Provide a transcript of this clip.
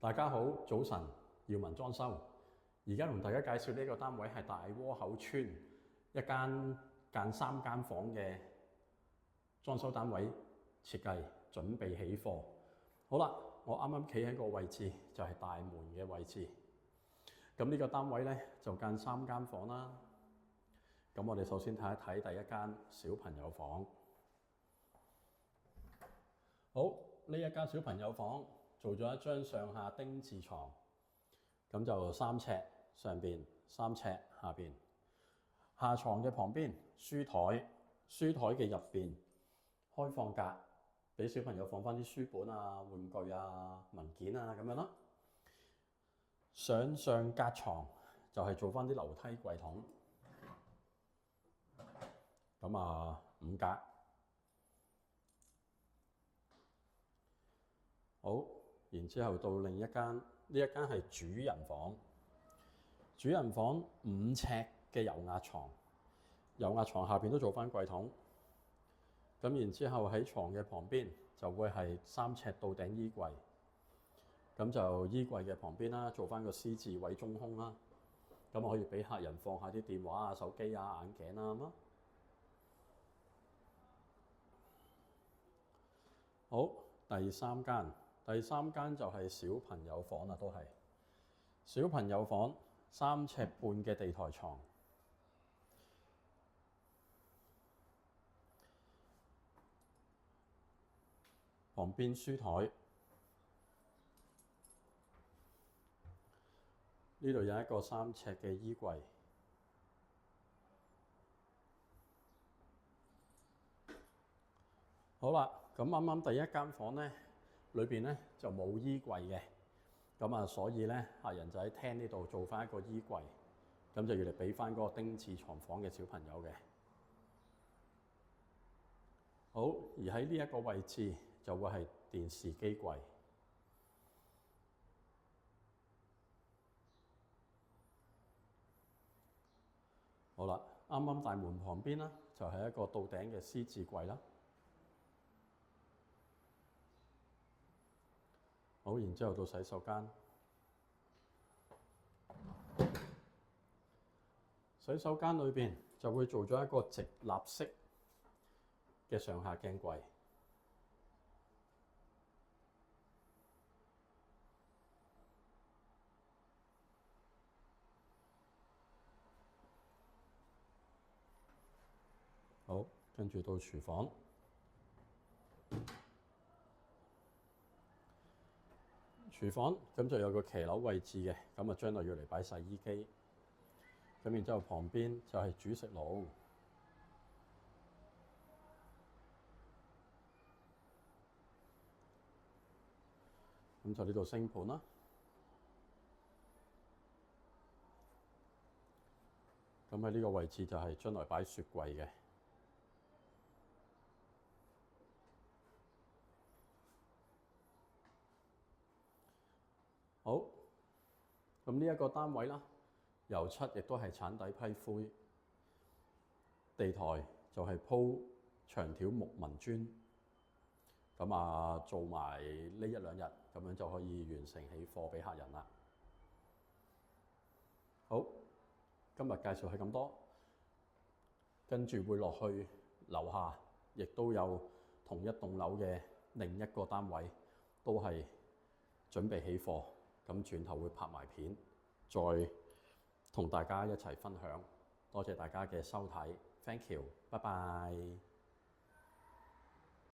大家好，早晨，耀文裝修，而家同大家介紹呢個單位係大窩口村一間間3間房嘅裝修單位設計，準備起貨。好啦，我啱啱企喺個位置就係大門嘅位置。咁呢個單位呢，就間3間房啦。咁我哋首先睇一睇第一間小朋友房。好，呢一間小朋友房做咗一張上下丁字床，咁就3尺上邊，3尺下邊。下床嘅旁邊書台，書台嘅入邊開放格，俾小朋友放翻啲書本啊、玩具啊、文件啊咁樣啦。上格床就係做翻啲樓梯櫃桶，咁啊5格。好，然之後到另一間，呢一間係主人房。主人房5尺嘅油壓床，油壓床下邊都做翻櫃桶。咁然之後喺床嘅旁邊就會係3尺到頂衣櫃。咁就衣櫃嘅旁邊啦，做翻個 C 字位中空啦。咁可以俾客人放下啲電話啊、手機啊、眼鏡啊咁咯。好，第三間就係小朋友房啦，都係小朋友房3尺半嘅地台床，旁邊書台，呢度有一個3尺嘅衣櫃。好啦，咁啱啱第一間房咧，裏邊咧就冇衣櫃嘅，咁啊，所以咧客人就喺廳呢度做翻一個衣櫃，咁就要嚟俾翻嗰個丁字床房嘅小朋友嘅。好，而喺呢一個位置就會係電視機櫃。好啦，啱啱大門旁邊啦，就係一個到頂嘅 C 字櫃啦。好，然之後到洗手間。洗手間裏邊就會做咗一個直立式嘅上下鏡櫃。好，跟住到廚房。廚房咁就有個騎樓位置嘅，咁啊將來要嚟擺洗衣機。咁然之後旁邊就係煮食爐。咁就呢度星盤啦。咁喺呢個位置就係將來擺雪櫃嘅。好，咁呢一個單位啦，油漆亦都係鏟底批灰，地台就係鋪長條木紋磚，咁啊做埋呢1、2日，咁樣就可以完成起貨俾客人啦。好，今日介紹係咁多，跟住會落去樓下，亦都有同一棟樓嘅另一個單位，都係準備起貨。咁轉頭會拍埋片，再同大家一齊分享。多謝大家嘅收睇 ，Thank you，拜拜。